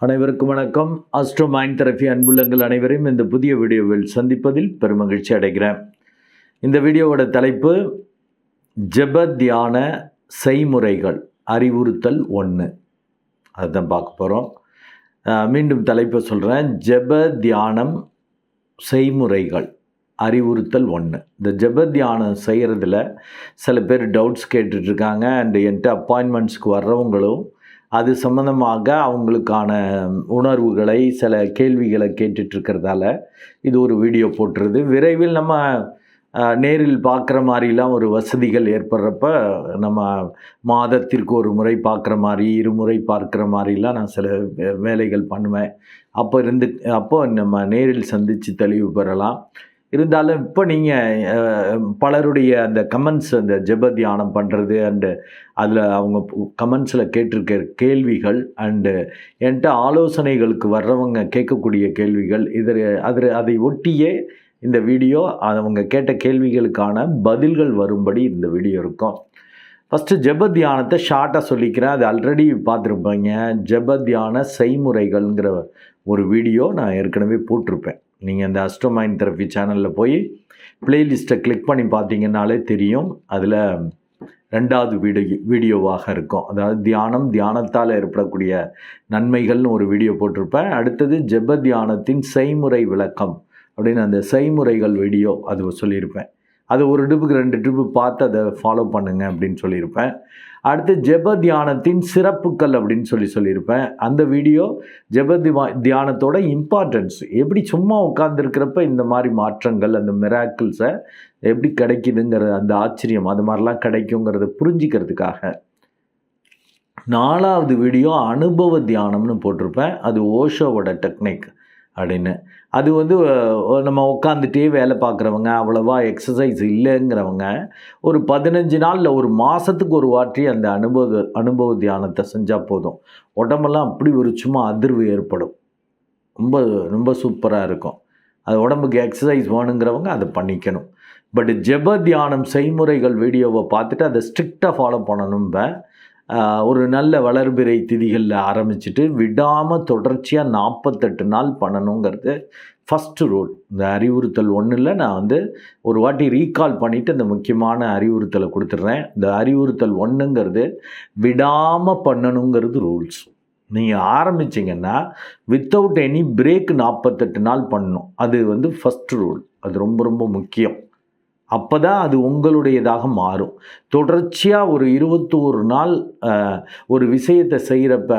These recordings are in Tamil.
அனைவருக்கும் வணக்கம். ஆஸ்ட்ரோ மைண்ட் தெரபி அன்புள்ளங்கள் அனைவரையும் இந்த புதிய வீடியோவில் சந்திப்பதில் பெருமகிழ்ச்சி அடைகிறேன். இந்த வீடியோவோட தலைப்பு ஜெப தியான செய்முறைகள் அறிவுறுத்தல் 1. அதுதான் பார்க்க போகிறோம். மீண்டும் தலைப்பை சொல்கிறேன். ஜெப தியானம் செய்முறைகள் அறிவுறுத்தல் 1. இந்த ஜெப தியானம் செய்கிறதுல சில பேர் டவுட்ஸ் கேட்டுட்ருக்காங்க. அண்டு என்கிட்ட அப்பாயின்மெண்ட்ஸ்க்கு வர்றவங்களும் அது சம்மந்தமாக அவங்களுக்கான உணர்வுகளை சில கேள்விகளை கேட்டுட்ருக்கிறதால இது ஒரு வீடியோ போட்டுருது. விரைவில் நம்ம நேரில் பார்க்குற மாதிரிலாம் ஒரு வசதிகள் ஏற்படுறப்ப நம்ம மாதத்திற்கு ஒரு முறை பார்க்குற மாதிரி, இருமுறை பார்க்குற மாதிரிலாம் நான் சில வேலைகள் பண்ணுவேன். அப்போ நம்ம நேரில் சந்தித்து தெளிவு பெறலாம். இருந்தாலும் இப்போ நீங்கள் பலருடைய அந்த கமெண்ட்ஸ், அந்த ஜெப தியானம் பண்ணுறது அண்டு அதில் அவங்க கமெண்ட்ஸில் கேட்டிருக்க கேள்விகள் அண்டு என்கிட்ட ஆலோசனைகளுக்கு வர்றவங்க கேட்கக்கூடிய கேள்விகள் அதை ஒட்டியே இந்த வீடியோ அவங்க கேட்ட கேள்விகளுக்கான பதில்கள் வரும்படி இந்த வீடியோ இருக்கும். ஃபஸ்ட்டு ஜெப தியானத்தை ஷார்ட்டாக சொல்லிக்கிறேன். அது ஆல்ரெடி பார்த்துருப்பீங்க. ஜெப தியான செய்முறைகள்ங்கிற ஒரு வீடியோ நான் ஏற்கனவே போட்டிருப்பேன். நீங்கள் இந்த ஆஸ்ட்ரோ மைண்ட் தெரபி சேனலில் போய் ப்ளேலிஸ்ட்டை கிளிக் பண்ணி பார்த்தீங்கன்னாலே தெரியும். அதில் 2வது வீடியோவாக இருக்கும். அதாவது தியானத்தால் ஏற்படக்கூடிய நன்மைகள்னு ஒரு வீடியோ போட்டிருப்பேன். அடுத்தது ஜெப தியானத்தின் செய்முறை விளக்கம் அப்படின்னு அந்த செய்முறைகள் வீடியோ அது சொல்லியிருப்பேன். அது ஒரு ட்ரிப்புக்கு 2 ட்ரிப்பு பார்த்து அதை ஃபாலோ பண்ணுங்க அப்படின்னு சொல்லியிருப்பேன். அடுத்து ஜெப தியானத்தின் சிறப்புகள் அப்படின்னு சொல்லியிருப்பேன். அந்த வீடியோ ஜெப தியானத்தோட இம்பார்ட்டன்ஸ், எப்படி சும்மா உட்காந்துருக்கிறப்ப இந்த மாதிரி மாற்றங்கள், அந்த மிராக்கிள்ஸை எப்படி கிடைக்குதுங்கிற அந்த ஆச்சரியம், அது மாதிரிலாம் கிடைக்குங்கிறத புரிஞ்சிக்கிறதுக்காக. 4வது வீடியோ அனுபவ தியானம்னு போட்டிருப்பேன். அது ஓஷோவோட டெக்னிக் அப்படின்னு. அது நம்ம உட்காந்துட்டே வேலை பார்க்குறவங்க, அவ்வளோவா எக்ஸசைஸ் இல்லைங்கிறவங்க ஒரு 15 நாளில் ஒரு மாதத்துக்கு ஒரு வாட்டி அந்த அனுபவ தியானத்தை செஞ்சால் போதும். உடம்பெல்லாம் அப்படி ஒரு சும்மா அதிர்வு ஏற்படும். ரொம்ப ரொம்ப சூப்பராக இருக்கும். அது உடம்புக்கு எக்ஸசைஸ் வேணுங்கிறவங்க அதை பண்ணிக்கணும். பட் ஜெப தியானம் செய்முறைகள் வீடியோவை பார்த்துட்டு அதை ஸ்ட்ரிக்டாக ஃபாலோ பண்ணணும். ஒரு நல்ல வளர்பிறை திதிகளில் ஆரம்பிச்சுட்டு விடாமல் தொடர்ச்சியாக 48 நாள் பண்ணணுங்கிறது ஃபஸ்ட்டு ரூல். இந்த அறிவுறுத்தல் 1ல் நான் ஒரு வாட்டி ரீகால் பண்ணிவிட்டு இந்த முக்கியமான அறிவுறுத்தலை கொடுத்துட்றேன். இந்த அறிவுறுத்தல் 1ங்கிறது விடாமல் பண்ணணுங்கிறது ரூல்ஸ். நீங்கள் ஆரம்பிச்சிங்கன்னா வித்தவுட் எனி பிரேக் 48 நாள் பண்ணணும். அது ஃபஸ்ட்டு ரூல். அது ரொம்ப ரொம்ப முக்கியம். அப்போ தான் அது உங்களுடையதாக மாறும். தொடர்ச்சியாக ஒரு 21 நாள் ஒரு விஷயத்தை செய்கிறப்ப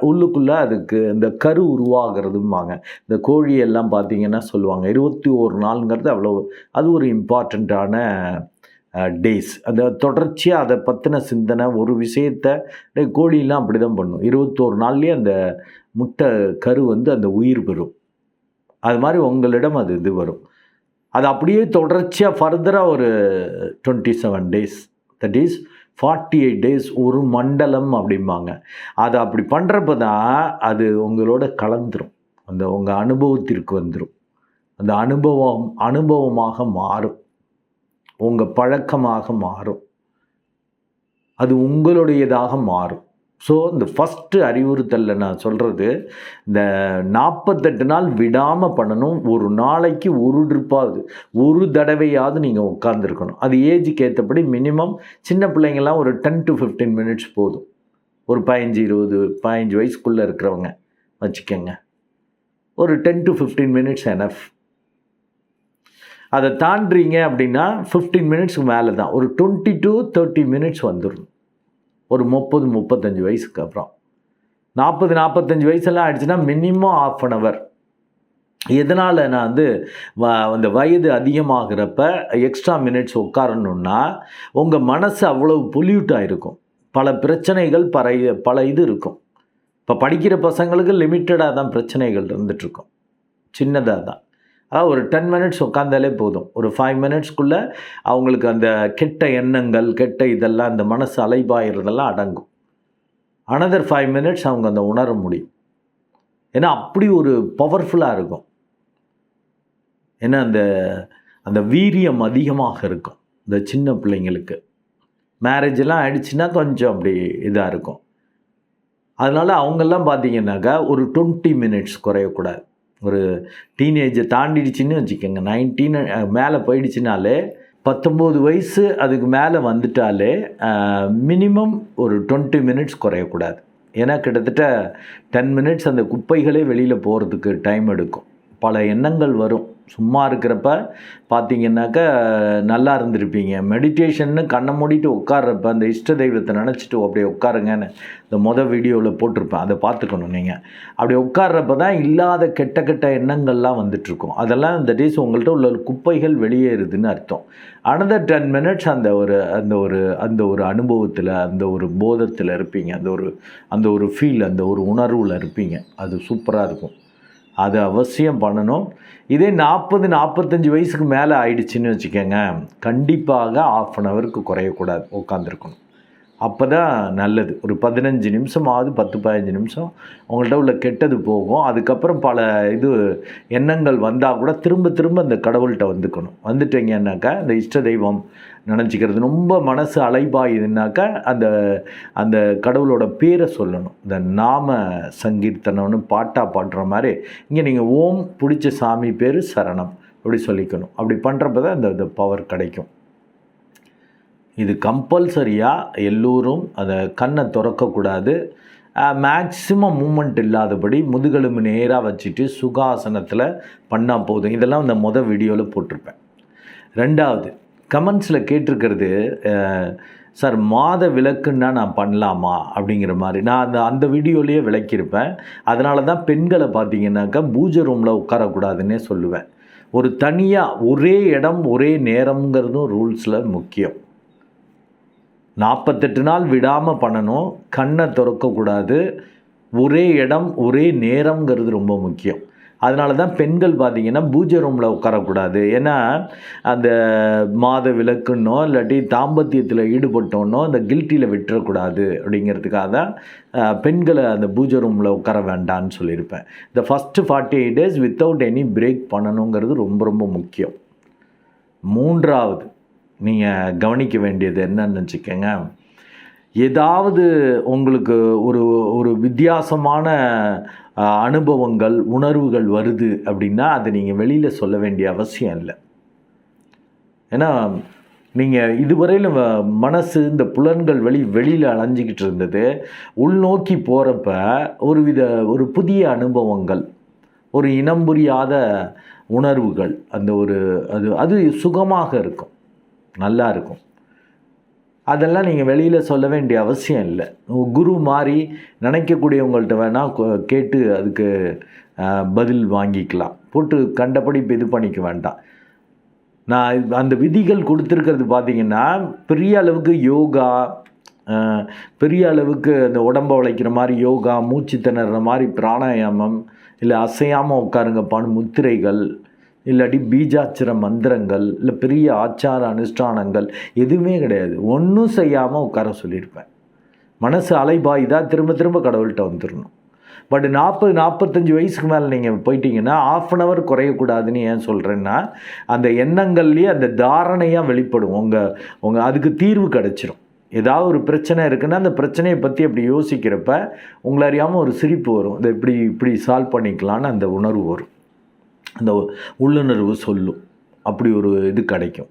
உள்ளுக்குள்ளே அதுக்கு இந்த கரு உருவாகிறதும்பாங்க. இந்த கோழியெல்லாம் பார்த்திங்கன்னா சொல்லுவாங்க 21 நாளுங்கிறது அது ஒரு இம்பார்ட்டண்ட்டான டேஸ். அந்த தொடர்ச்சியாக அதை பற்றின சிந்தனை, ஒரு விஷயத்தை கோழியெல்லாம் அப்படி தான் பண்ணும். 21 நாள்லேயே அந்த முட்டை கரு அந்த உயிர் பெறும். அது மாதிரி உங்களிடம் இது வரும். அது அப்படியே தொடர்ச்சியாக ஃபர்தராக ஒரு 27 டேஸ், தட் இஸ் 48 டேஸ், ஒரு மண்டலம் அப்படிம்பாங்க. அதை அப்படி பண்ணுறப்ப தான் அது உங்களோட கலந்துரும். உங்கள் அனுபவத்திற்கு வந்துடும். அந்த அனுபவமாக மாறும். உங்கள் பழக்கமாக மாறும். அது உங்களுடையதாக மாறும். ஸோ இந்த ஃபஸ்ட்டு அறிவுறுத்தலில் நான் சொல்கிறது, இந்த 48 நாள் விடாமல் பண்ணணும். ஒரு நாளைக்கு ஒரு ட்ரிப்பாவது, ஒரு தடவையாவது நீங்கள் உட்காந்துருக்கணும். அது ஏஜுக்கு ஏற்றபடி மினிமம் சின்ன பிள்ளைங்கள்லாம் ஒரு 10 to 15 மினிட்ஸ் போதும். ஒரு 15 வயசுக்குள்ளே இருக்கிறவங்க வச்சுக்கோங்க. ஒரு 10 to 15 மினிட்ஸ் எனஃப். அதை தாண்டுறீங்க அப்படின்னா 15 மினிட்ஸ்க்கு மேலே தான், ஒரு 20 to 30 மினிட்ஸ் வந்துடும். ஒரு 30-35 வயசுக்கு அப்புறம் 40-45 வயசெல்லாம் ஆயிடுச்சுன்னா மினிமம் ½ அன் ஹவர். எதனால் நான் அந்த வயது அதிகமாகிறப்ப எக்ஸ்ட்ரா மினிட்ஸ் உட்காரணுன்னா உங்கள் மனசு அவ்வளவு பொல்யூட்டாக இருக்கும். பல பிரச்சனைகள் பல இருக்கும். இப்போ படிக்கிற பசங்களுக்கு லிமிட்டடாக தான் பிரச்சனைகள் இருந்துகிட்ருக்கும், சின்னதாக தான். அதாவது ஒரு 10 மினிட்ஸ் உட்காந்தாலே போதும். ஒரு 5 மினிட்ஸ்க்குள்ளே அவங்களுக்கு அந்த கெட்ட எண்ணங்கள், இதெல்லாம் அந்த மனசு அலைபாயிறதெல்லாம் அடங்கும். அனதர் 5 மினிட்ஸ் அவங்க உணர முடியும். ஏன்னா அப்படி ஒரு பவர்ஃபுல்லாக இருக்கும். ஏன்னா அந்த வீரியம் அதிகமாக இருக்கும் இந்த சின்ன பிள்ளைங்களுக்கு. மேரேஜெல்லாம் ஆயிடுச்சுன்னா கொஞ்சம் அப்படி இதாக இருக்கும். அதனால் அவங்கெல்லாம் பார்த்தீங்கன்னாக்கா ஒரு 20 மினிட்ஸ் குறையக்கூடாது. ஒரு டீனேஜை தாண்டிடுச்சின்னு வச்சுக்கோங்க, 19 மேலே போயிடுச்சுனாலே, 19 வயசு அதுக்கு மேலே வந்துட்டாலே மினிமம் ஒரு 20 மினிட்ஸ் குறையக்கூடாது. ஏன்னா கிட்டத்தட்ட 10 மினிட்ஸ் அந்த குப்பைகளே வெளியில் போகிறதுக்கு டைம் எடுக்கும். பல எண்ணங்கள் வரும். சும்மா இருக்கிறப்ப பார்த்தீங்கன்னாக்கா நல்லா இருந்திருப்பீங்க. மெடிடேஷன்னு கண்ணை மூடிட்டு உட்கார்றப்ப அந்த இஷ்ட தெய்வத்தை நினச்சிட்டு அப்படியே உட்காருங்கன்னு இந்த வீடியோவில் போட்டிருப்பேன். அதை பார்த்துக்கணும் நீங்கள். அப்படி உட்கார்றப்ப தான் இல்லாத கெட்ட கெட்ட எண்ணங்கள்லாம் வந்துட்டுருக்கும். அதெல்லாம் இந்த டேஸ் உங்கள்கிட்ட உள்ள குப்பைகள் வெளியேறுதுன்னு அர்த்தம். அனதர் 10 மினிட்ஸ் அந்த ஒரு அனுபவத்தில், அந்த ஒரு போதத்தில் இருப்பீங்க. அந்த ஒரு ஃபீல், அந்த ஒரு உணர்வில் இருப்பீங்க. அது சூப்பராக இருக்கும். அது அவசியம் பண்ணணும். இதே 40-45 வயசுக்கு மேலே ஆயிடுச்சுன்னு வச்சுக்கோங்க, கண்டிப்பாக 1/2 ஹவருக்கு குறையக்கூடாது உட்காந்துருக்கணும். அப்போ தான் நல்லது. ஒரு 15 நிமிஷமாவது 10-15 நிமிஷம் உங்கள்கிட்ட உள்ள கெட்டது போகும். அதுக்கப்புறம் பல எண்ணங்கள் வந்தால் கூட திரும்ப திரும்ப அந்த கடவுள்கிட்ட வந்துட்டீங்கன்னாக்கா அந்த இஷ்ட தெய்வம் நினச்சிக்கிறது. ரொம்ப மனசு அலைபாயுதுன்னாக்கா அந்த கடவுளோட பேரை சொல்லணும். இந்த நாம சங்கீர்த்தனம்னு பாடுற மாதிரி இங்கே நீங்கள் ஓம் பிடிச்ச சாமி பேர் சரணம் அப்படி சொல்லிக்கணும். அப்படி பண்ணுறப்ப தான் இந்த பவர் கிடைக்கும். இது கம்பல்சரியாக எல்லோரும் அதை கண்ணை திறக்கக்கூடாது. மேக்ஸிமம் மூமெண்ட் இல்லாதபடி முதுகெலும்பு நேராக வச்சுட்டு சுகாசனத்தில் பண்ணால் போதும். இதெல்லாம் இந்த வீடியோவில் போட்டிருப்பேன். 2வது கமெண்ட்ஸில் கேட்டிருக்கிறது, சார் மாத விளக்குன்னா நான் பண்ணலாமா அப்படிங்கிற மாதிரி. நான் அந்த வீடியோலேயே விளக்கியிருப்பேன். அதனால தான் பெண்களை பார்த்தீங்கன்னாக்கா பூஜை ரூமில் உட்காரக்கூடாதுன்னே சொல்லுவேன். ஒரு தனியாக ஒரே இடம் ஒரே நேரம்ங்கிறதும் ரூல்ஸில் முக்கியம். 48 நாள் விடாமல் பண்ணணும். கண்ணை திறக்கக்கூடாது. ஒரே இடம் ஒரே நேரங்கிறது ரொம்ப முக்கியம். அதனால தான் பெண்கள் பார்த்திங்கன்னா பூஜை ரூமில் உட்காரக்கூடாது. ஏன்னா அந்த மாத விளக்குன்னோ இல்லாட்டி தாம்பத்தியத்தில் ஈடுபட்டோன்னோ அந்த கில்ட்டியில் விட்டுறக்கூடாது அப்படிங்கிறதுக்காக தான் பெண்களை அந்த பூஜை ரூமில் உட்கார வேண்டான்னு சொல்லியிருப்பேன். இந்த first 48 days without any break பண்ணணுங்கிறது ரொம்ப ரொம்ப முக்கியம். 3வது நீங்கள் கவனிக்க வேண்டியது என்னன்னு வச்சுக்கோங்க, ஏதாவது உங்களுக்கு ஒரு வித்தியாசமான அனுபவங்கள் உணர்வுகள் வருது அப்படின்னா அதை நீங்கள் வெளியில் சொல்ல வேண்டிய அவசியம் இல்லை. ஏன்னா நீங்கள் இதுவரையில் மனசு இந்த புலன்கள் வெளியில் அலைஞ்சிக்கிட்டு இருந்தது. உள்நோக்கி போகிறப்ப ஒரு புதிய அனுபவங்கள், ஒரு இனம் புரியாத உணர்வுகள், அது சுகமாக இருக்கும், நல்லா இருக்கும். அதெல்லாம் நீங்கள் வெளியில் சொல்ல வேண்டிய அவசியம் இல்லை. குரு மாதிரி நினைக்கக்கூடியவங்கள்ட்ட வேணால் கேட்டு அதுக்கு பதில் வாங்கிக்கலாம். போட்டு கண்டபடி இது பண்ணிக்க வேண்டாம். நான் அந்த விதிகள் கொடுத்துருக்கிறது பார்த்திங்கன்னா பெரிய அளவுக்கு யோகா, பெரிய அளவுக்கு அந்த உடம்பை உழைக்கிற மாதிரி யோகா, மூச்சு திணற மாதிரி பிராணாயாமம், இல்லை அசையாமல் உட்காருங்கப்பான்னு முத்திரைகள், இல்லாட்டி பீஜாட்சர மந்திரங்கள், இல்லை பெரிய ஆச்சார அனுஷ்டானங்கள் எதுவுமே கிடையாது. ஒன்றும் செய்யாமல் உட்கார சொல்லியிருப்பேன். மனசு அலைபாயுதா திரும்ப திரும்ப கடவுள்கிட்ட வந்துடணும். பட் 40-45 வயசுக்கு மேலே நீங்கள் போயிட்டீங்கன்னா 1/2 ஹவர் குறையக்கூடாதுன்னு ஏன் சொல்கிறேன்னா, அந்த எண்ணங்கள்லேயே அந்த தாரணையாக வெளிப்படும். உங்கள் அதுக்கு தீர்வு கிடச்சிரும். ஏதாவது ஒரு பிரச்சனை இருக்குன்னா அந்த பிரச்சனையை பற்றி அப்படி யோசிக்கிறப்ப உங்களை அறியாமல் ஒரு சிரிப்பு வரும். அதை இப்படி சால்வ் பண்ணிக்கலான்னு அந்த உணர்வு வரும், அந்த உள்ளுணர்வு சொல்லும். அப்படி ஒரு இது கிடைக்கும்.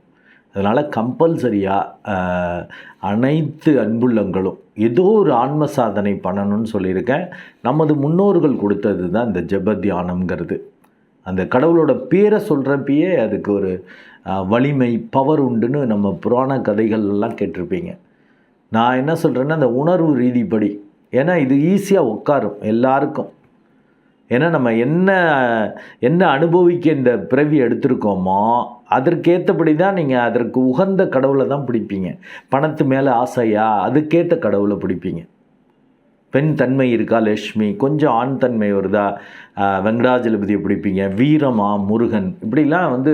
அதனால் கம்பல்சரியாக அனைத்து அன்புள்ளங்களும் ஏதோ ஒரு ஆன்ம சாதனை பண்ணணும்னு சொல்லியிருக்கேன். நமது முன்னோர்கள் கொடுத்தது தான் இந்த ஜெப தியானம்ங்கிறது. அந்த கடவுளோட பேரை சொல்கிறப்பயே அதுக்கு ஒரு வலிமை, பவர் உண்டுன்னு நம்ம புராண கதைகள்லாம் கேட்டிருப்பீங்க. நான் என்ன சொல்கிறேன்னா அந்த உணர்வு ரீதிப்படி, ஏன்னா இது ஈஸியாக உட்காரும் எல்லாருக்கும். ஏன்னா நம்ம என்ன அனுபவிக்க இந்த பிறவி எடுத்திருக்கோமோ அதற்கேற்றபடி தான் நீங்கள் அதற்கு உகந்த கடவுளை தான் பிடிப்பீங்க. பணத்து மேலே ஆசையா, அதுக்கேற்ற கடவுளை பிடிப்பீங்க. பெண் தன்மை இருக்கா லக்ஷ்மி, கொஞ்சம் ஆண் தன்மை வருதா வெங்கடாஜலபதியை பிடிப்பீங்க. வீரமா முருகன், இப்படிலாம்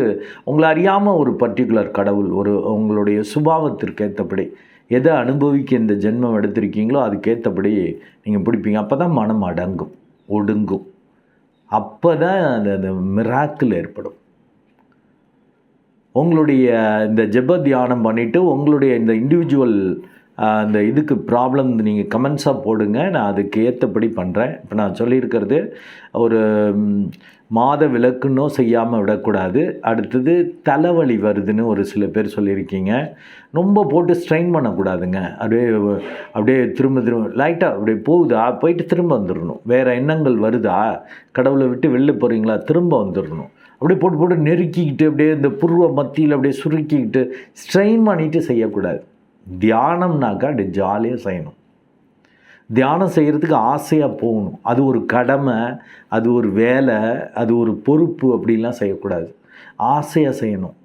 உங்களை அறியாமல் ஒரு பர்டிகுலர் கடவுள், உங்களுடைய சுபாவத்திற்கு ஏற்றபடி எதை அனுபவிக்க இந்த ஜென்மம் எடுத்திருக்கீங்களோ அதுக்கேற்றபடி நீங்கள் பிடிப்பீங்க. அப்போ தான் மனம் அடங்கும், ஒடுங்கும். அப்போ தான் அந்த மிராக்கிள் ஏற்படும். உங்களுடைய இந்த ஜெப தியானம் பண்ணிவிட்டு உங்களுடைய இந்த இண்டிவிஜுவல் அந்த இதுக்கு ப்ராப்ளம் நீங்கள் கமெண்ட்ஸாக போடுங்க, நான் அதுக்கு ஏற்றபடி பண்ணுறேன். இப்போ நான் சொல்லியிருக்கிறது ஒரு மாத விலக்குன்னோ செய்யாமல் விடக்கூடாது. அடுத்தது தலைவலி வருதுன்னு ஒரு சில பேர் சொல்லியிருக்கீங்க. ரொம்ப போட்டு ஸ்ட்ரெயின் பண்ணக்கூடாதுங்க. அப்படியே திரும்ப லைட்டாக அப்படியே போகுதா, போயிட்டு திரும்ப வந்துடணும். வேறு எண்ணங்கள் வருதா, கடவுளை விட்டு வெளில போகிறீங்களா, திரும்ப வந்துடணும். அப்படியே போட்டு நெருக்கிக்கிட்டு அப்படியே இந்த புருவ மத்தியில் அப்படியே சுருக்கிக்கிட்டு ஸ்ட்ரெயின் பண்ணிட்டு செய்யக்கூடாது. தியானம்னாக்கா அப்படி ஜாலியாக செய்யணும். தியானம் செய்கிறதுக்கு ஆசையாக போகணும். அது ஒரு கடமை, அது ஒரு வேலை, அது ஒரு பொறுப்பு அப்படின்லாம் செய்யக்கூடாது. ஆசையாக செய்யணும்.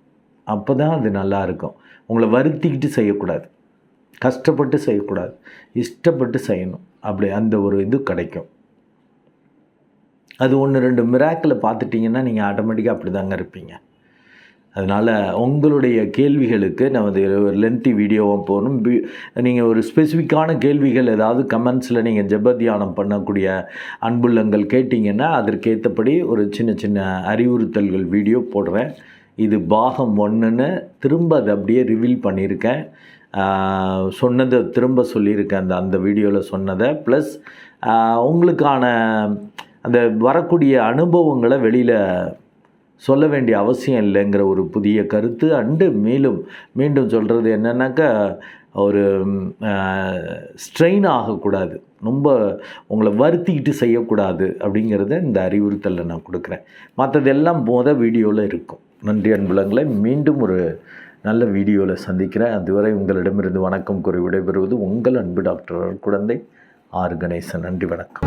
அப்போ தான் அது நல்லா இருக்கும். உங்களை வருத்திக்கிட்டு செய்யக்கூடாது, கஷ்டப்பட்டு செய்யக்கூடாது, இஷ்டப்பட்டு செய்யணும். அப்படி அந்த ஒரு இது கிடைக்கும். அது 1-2 மிராக்கிளை பார்த்துட்டிங்கன்னா நீங்கள் ஆட்டோமேட்டிக்காக அப்படி தாங்க இருப்பீங்க. அதனால் உங்களுடைய கேள்விகளுக்கு நமது ஒரு லென்த்தி வீடியோவாக போகணும். நீங்கள் ஒரு ஸ்பெசிஃபிக்கான கேள்விகள் ஏதாவது கமெண்ட்ஸில் நீங்கள் ஜெப தியானம் பண்ணக்கூடிய அன்புள்ளங்கள் கேட்டிங்கன்னா அதற்கேற்றபடி ஒரு சின்ன சின்ன அறிவுறுத்தல்கள் வீடியோ போடுறேன். இது பாகம் 1ன்னு திரும்ப அதை அப்படியே ரிவீல் பண்ணியிருக்கேன். சொன்னதை திரும்ப சொல்லியிருக்கேன். அந்த வீடியோவில் சொன்னதை ப்ளஸ் உங்களுக்கான அந்த வரக்கூடிய அனுபவங்களை வெளியில் சொல்ல வேண்டிய அவசியம் இல்லைங்கிற ஒரு புதிய கருத்து. மீண்டும் சொல்கிறது என்னென்னாக்கா, ஒரு ஸ்ட்ரெயின் ஆகக்கூடாது, ரொம்ப உங்களை வருத்திக்கிட்டு செய்யக்கூடாது அப்படிங்கிறத இந்த அறிவுறுத்தலில் நான் கொடுக்குறேன். மற்றதெல்லாம் வீடியோவில் இருக்கும். நன்றி அன்புலங்களை, மீண்டும் ஒரு நல்ல வீடியோவில் சந்திக்கிறேன். அதுவரை உங்களிடமிருந்து வணக்கம் கூறி விடைபெறுவது உங்கள் அன்பு டாக்டர் குழந்தை ஆர் கணேசன். நன்றி, வணக்கம்.